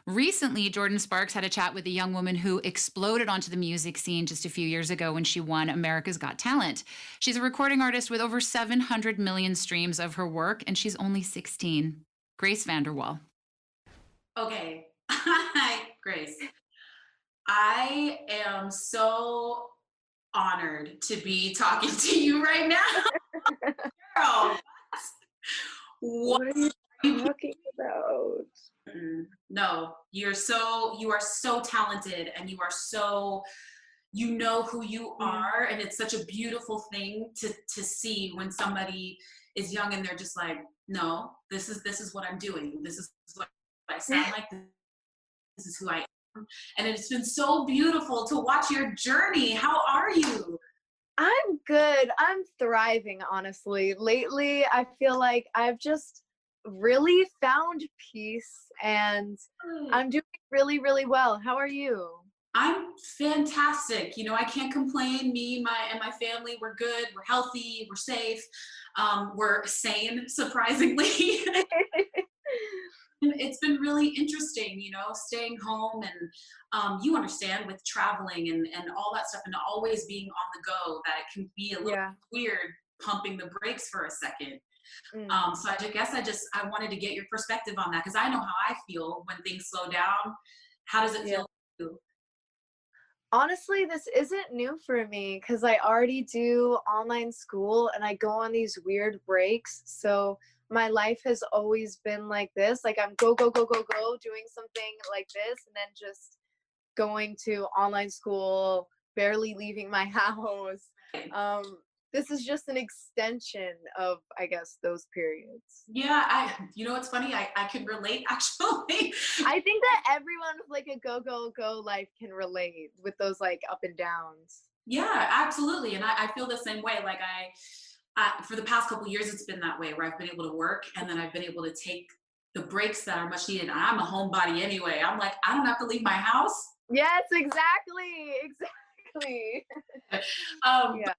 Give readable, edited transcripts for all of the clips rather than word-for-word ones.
Recently, Jordan Sparks had a chat with a young woman who exploded onto the music scene just a few years ago when she won America's Got Talent. She's a recording artist with over 700 million streams of her work, and she's only 16. Grace VanderWaal. Okay. Hi, Grace. I am so honored to be talking to you right now. Girl, what What are you are you talking about? No, you are so talented and you are so you know who you Mm. are, and it's such a beautiful thing to see when somebody is young and they're just like, no, this is what I'm doing. This is what I sound like. This is who I am. And it's been so beautiful to watch your journey. How are you? I'm good. I'm thriving, honestly. Lately, I feel like I've just really found peace and I'm doing really, really well. How are you? I'm fantastic. You know, I can't complain. Me, my family, we're good. We're healthy. We're safe. We're sane, surprisingly. It's been really interesting, you know, staying home and you understand with traveling and all that stuff and always being on the go that it can be a little Yeah. weird pumping the brakes for a second. Mm. So I wanted to get your perspective on that because I know how I feel when things slow down. How does it Yeah. feel to you? Honestly, this isn't new for me because I already do online school and I go on these weird breaks. So my life has always been like this. Like I'm go, go, go, go, go, doing something like this, and then just going to online school, barely leaving my house. Um, this is just an extension of, I guess, those periods. Yeah, you know, it's funny. I can relate actually. I think that everyone with like a go, go, go life can relate with those like up and downs. Yeah, absolutely. And I feel the same way. Like for the past couple years, it's been that way where I've been able to work and then I've been able to take the breaks that are much needed. I'm a homebody anyway. I'm like, I don't have to leave my house. Yes, exactly. Exactly. But Yeah.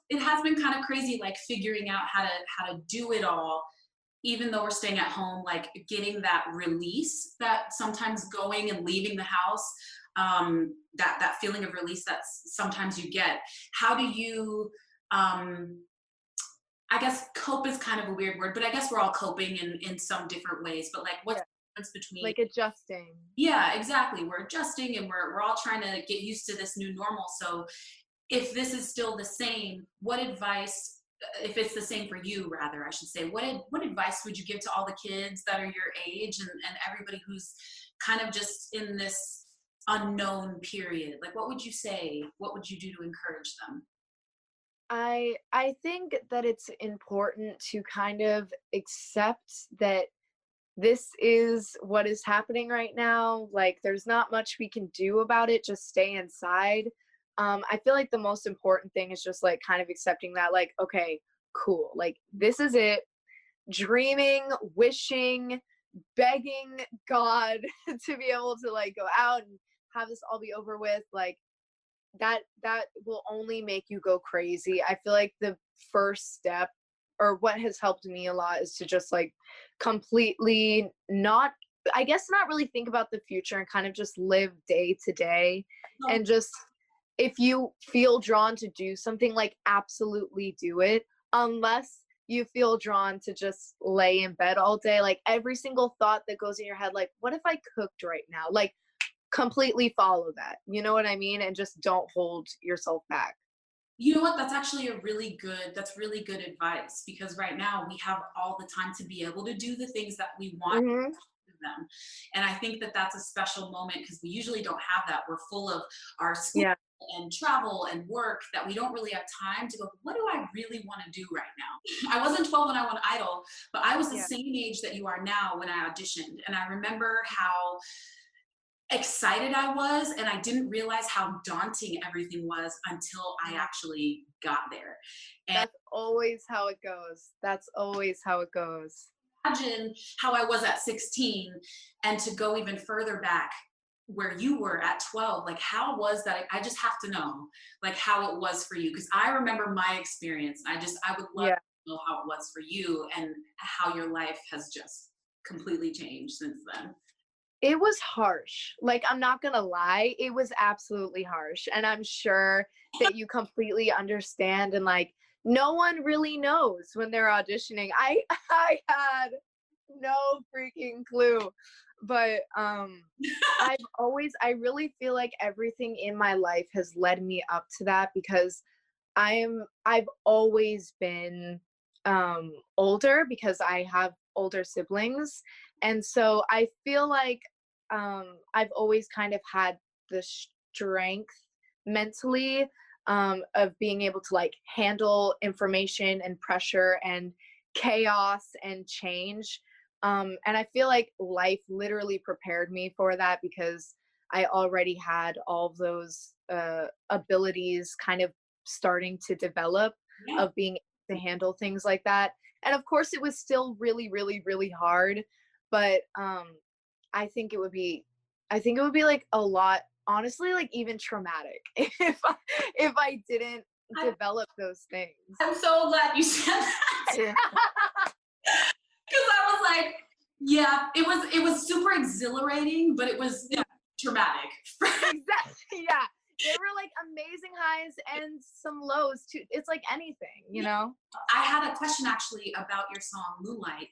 it has been kind of crazy, like figuring out how to do it all, even though we're staying at home, like getting that release that sometimes going and leaving the house, that feeling of release that sometimes you get. How do you um, I guess cope is kind of a weird word, but I guess we're all coping in some different ways. But like, what's Yeah. the difference between? Like adjusting. Yeah, exactly. We're adjusting and we're all trying to get used to this new normal. So if this is still the same, what advice, if it's the same for you, rather, I should say, what advice would you give to all the kids that are your age and everybody who's kind of just in this unknown period? Like, what would you say? What would you do to encourage them? I think that it's important to kind of accept that this is what is happening right now. Like there's not much we can do about it. Just stay inside. I feel like the most important thing is just like kind of accepting that, like, okay, cool. Like this is it. Dreaming, wishing, begging God to be able to like go out and have this all be over with. Like that will only make you go crazy. I feel like the first step or what has helped me a lot is to just like completely not, I guess, not really think about the future and kind of just live day to day. Oh, And just if you feel drawn to do something, like absolutely do it, unless you feel drawn to just lay in bed all day. Like every single thought that goes in your head, like what if I cooked right now, like completely follow that. You know what I mean? And just don't hold yourself back. you know what? That's really good advice because right now we have all the time to be able to do the things that we want Mhm. to them. And I think that that's a special moment because we usually don't have that. We're full of our school Yeah. and travel and work that we don't really have time to go, what do I really want to do right now? I wasn't 12 when I went Idol, but I was the Yeah. same age that you are now when I auditioned. And I remember how excited I was, and I didn't realize how daunting everything was until I Mm. actually got there. And That's always how it goes. That's always how it goes. imagine how I was at 16 and to go even further back where you were at 12, like how was that? I just have to know like how it was for you because I remember my experience. I would love Yeah. to know how it was for you and how your life has just completely changed since then. It was harsh. Like, I'm not gonna lie, it was absolutely harsh. And I'm sure that you completely understand, and like no one really knows when they're auditioning. I had no freaking clue. But I really feel like everything in my life has led me up to that, because I've always been older because I have older siblings. And so I feel like I've always kind of had the strength mentally, of being able to like handle information and pressure and chaos and change. And I feel like life literally prepared me for that, because I already had all of those abilities kind of starting to develop, Yeah. of being able to handle things like that. And of course, it was still really, really, really hard. But I think it would be, I think it would be like a lot, honestly, like even traumatic if I didn't I, develop those things. I'm so glad you said that. Yeah. Because I was like, yeah, it was super exhilarating, but it was traumatic. Exactly. Yeah. There were like amazing highs and some lows too. It's like anything, you know? I had a question actually about your song Moonlight.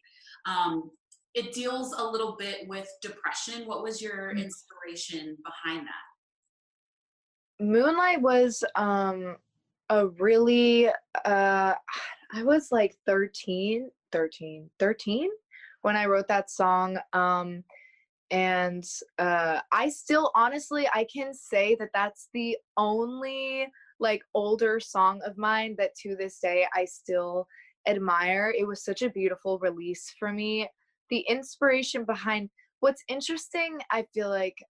Um, it deals a little bit with depression. What was your Mm. inspiration behind that? Moonlight was a really I was like 13 when I wrote that song. And I still, honestly, I can say that that's the only like older song of mine that to this day I still admire. It was such a beautiful release for me. The inspiration behind, what's interesting, I feel like,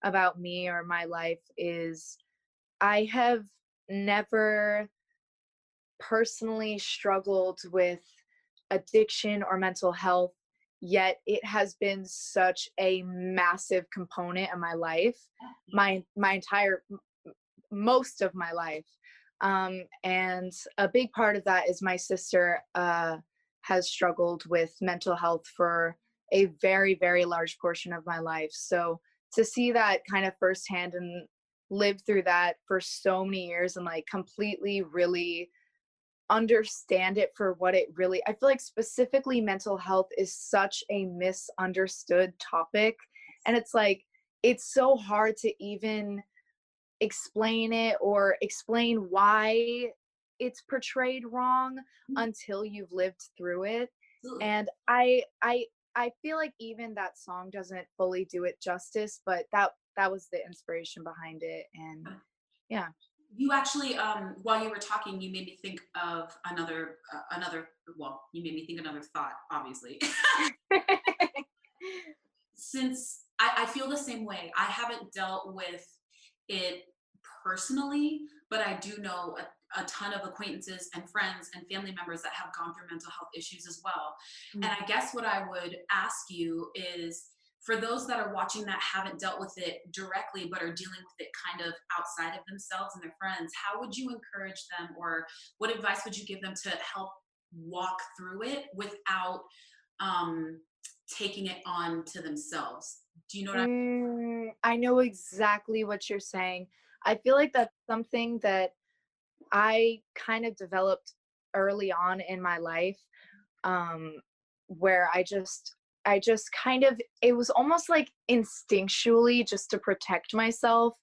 about me or my life is I have never personally struggled with addiction or mental health, yet it has been such a massive component of my life, my entire, most of my life. And a big part of that is my sister has struggled with mental health for a very, very large portion of my life. So to see that kind of firsthand and live through that for so many years and like completely really understand it for what it really, I feel like specifically mental health is such a misunderstood topic. And it's like it's so hard to even explain it or explain why it's portrayed wrong until you've lived through it. Absolutely. And I feel like even that song doesn't fully do it justice, but that was the inspiration behind it. And yeah. You actually, while you were talking, you made me think of another. Well, you made me think another thought. Obviously, since I feel the same way. I haven't dealt with it personally, but I do know a ton of acquaintances and friends and family members that have gone through mental health issues as well. And I guess what I would ask you is, for those that are watching that haven't dealt with it directly but are dealing with it kind of outside of themselves and their friends, how would you encourage them, or what advice would you give them to help walk through it without um, taking it on to themselves? Do you know what I mean? I know exactly what you're saying. I feel like that's something that I kind of developed early on in my life, um, where I just kind of, it was almost like instinctually, just to protect myself,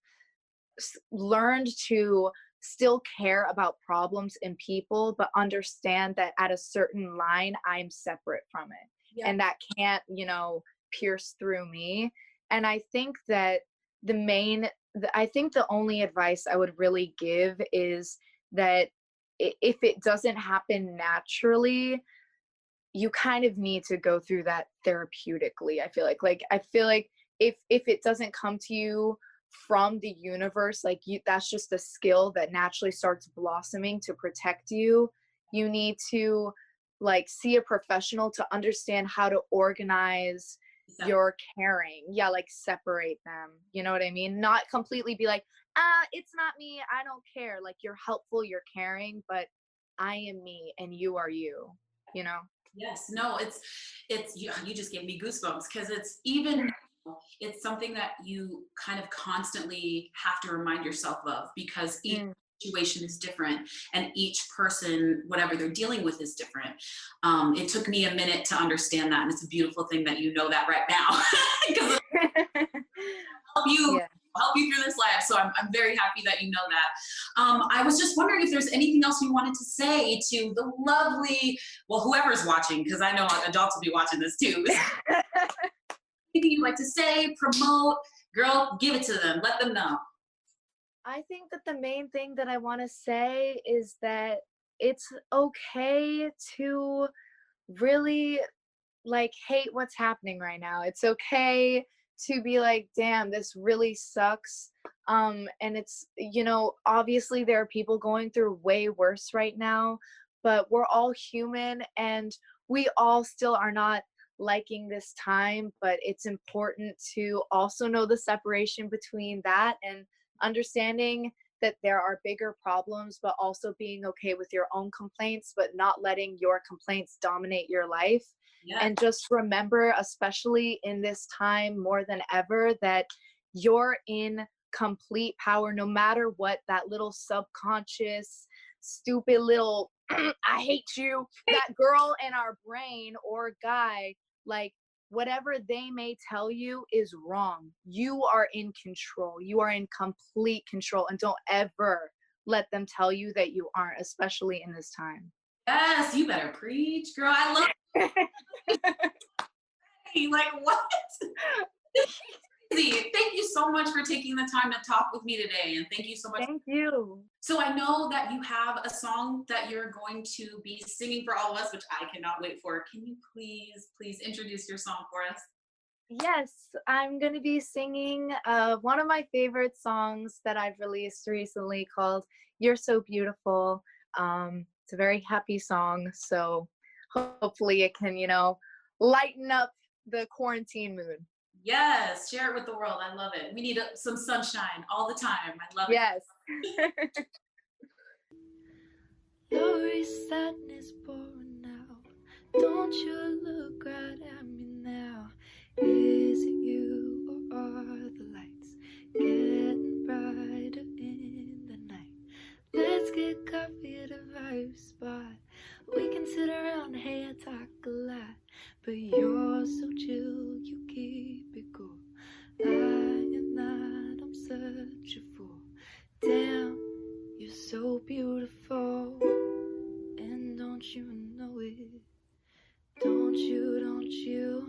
learned to still care about problems in people, but understand that at a certain line, I'm separate from it. Yeah. And that can't, pierce through me. And I think that I think the only advice I would really give is that if it doesn't happen naturally, you kind of need to go through that therapeutically. I feel like if it doesn't come to you from the universe, like you, that's just a skill that naturally starts blossoming to protect you. You need to like see a professional to understand how to organize So, your caring. Yeah, like separate them, you know what I mean? Not completely be like, it's not me, I don't care. Like, you're helpful, you're caring, but I am me and you are you, you know? yes, no, it's you just gave me goosebumps, because it's even it's something that you kind of constantly have to remind yourself of, because each situation is different and each person, whatever they're dealing with, is different. It took me a minute to understand that, and it's a beautiful thing that you know that right now, because help you Yeah. help you through this life. So I'm very happy that you know that. I was just wondering if there's anything else you wanted to say to the lovely, well, whoever's watching, because I know adults will be watching this too. Anything you'd like to say, promote, girl, give it to them. Let them know. I think that the main thing that I want to say is that it's okay to really like hate what's happening right now. It's okay to be like, damn, this really sucks. And it's, obviously there are people going through way worse right now, but we're all human and we all still are not liking this time. But it's important to also know the separation between that and understanding that there are bigger problems, but also being okay with your own complaints, but not letting your complaints dominate your life. Yes. And just remember, especially in this time more than ever, that you're in complete power, no matter what that little subconscious, stupid little, I hate you, that girl in our brain or guy, like, whatever they may tell you is wrong. You are in control. You are in complete control. And don't ever let them tell you that you aren't, especially in this time. Yes, you better preach, girl. I love it. Like, what? Crazy. Thank you so much for taking the time to talk with me today. And thank you so much. Thank you. So I know that you have a song that you're going to be singing for all of us, which I cannot wait for. Can you please introduce your song for us? Yes, I'm going to be singing one of my favorite songs that I've released recently called You're So Beautiful. It's a very happy song, so hopefully it can, lighten up the quarantine mood. Yes, share it with the world. I love it. We need some sunshine all the time. I love it. Yes. Glory, sadness pouring out. Don't you look right at me now. Is it you or are the lights getting brighter in the night? Let's get coffee at a vibe spot. We can sit around, hey, I talk a lot, but you're so chill, you keep it cool. I am not, I'm such a fool. Damn, you're so beautiful, and don't you know it? Don't you, don't you,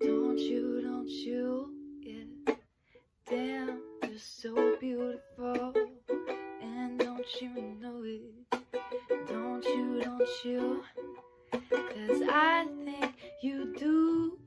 don't you, don't you, yeah. Damn, you're so beautiful, and don't you know it? Don't you, don't you, 'cause I think you do.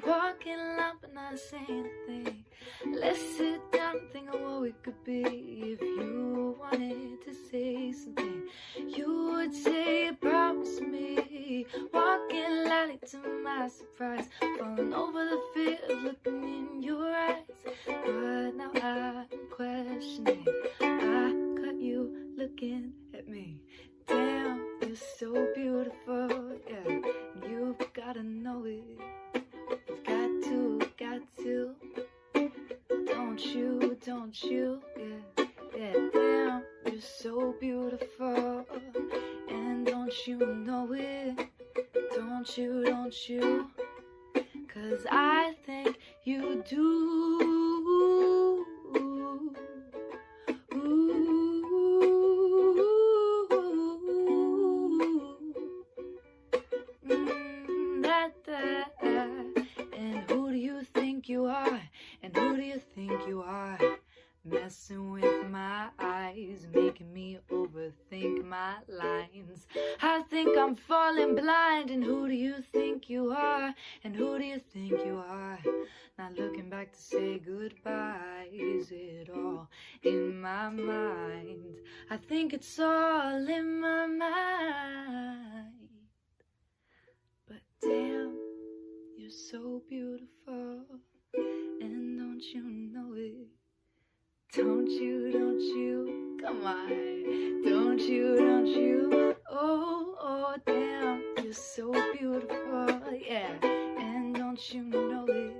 Walking along but not saying a thing. Let's sit down and think of what we could be. If you wanted to say something, you would say, promise me. Walking lightly to my surprise, falling over the fear of looking in your eyes. But now I'm questioning, I caught you looking at me. Damn, you're so beautiful, yeah. You've gotta know it. You've got to. Don't you, yeah, yeah. Damn, you're so beautiful, and don't you know it? Don't you, 'cause I think you do. And who do you think you are? And who do you think you are? Messing with my eyes, making me overthink my lines. I think I'm falling blind. And who do you think you are? And who do you think you are? Not looking back to say goodbye. Is it all in my mind? I think it's all in my mind. But damn, you're so beautiful, and don't you know it? Don't you, come on. Don't you, oh, damn, you're so beautiful, yeah. And don't you know it?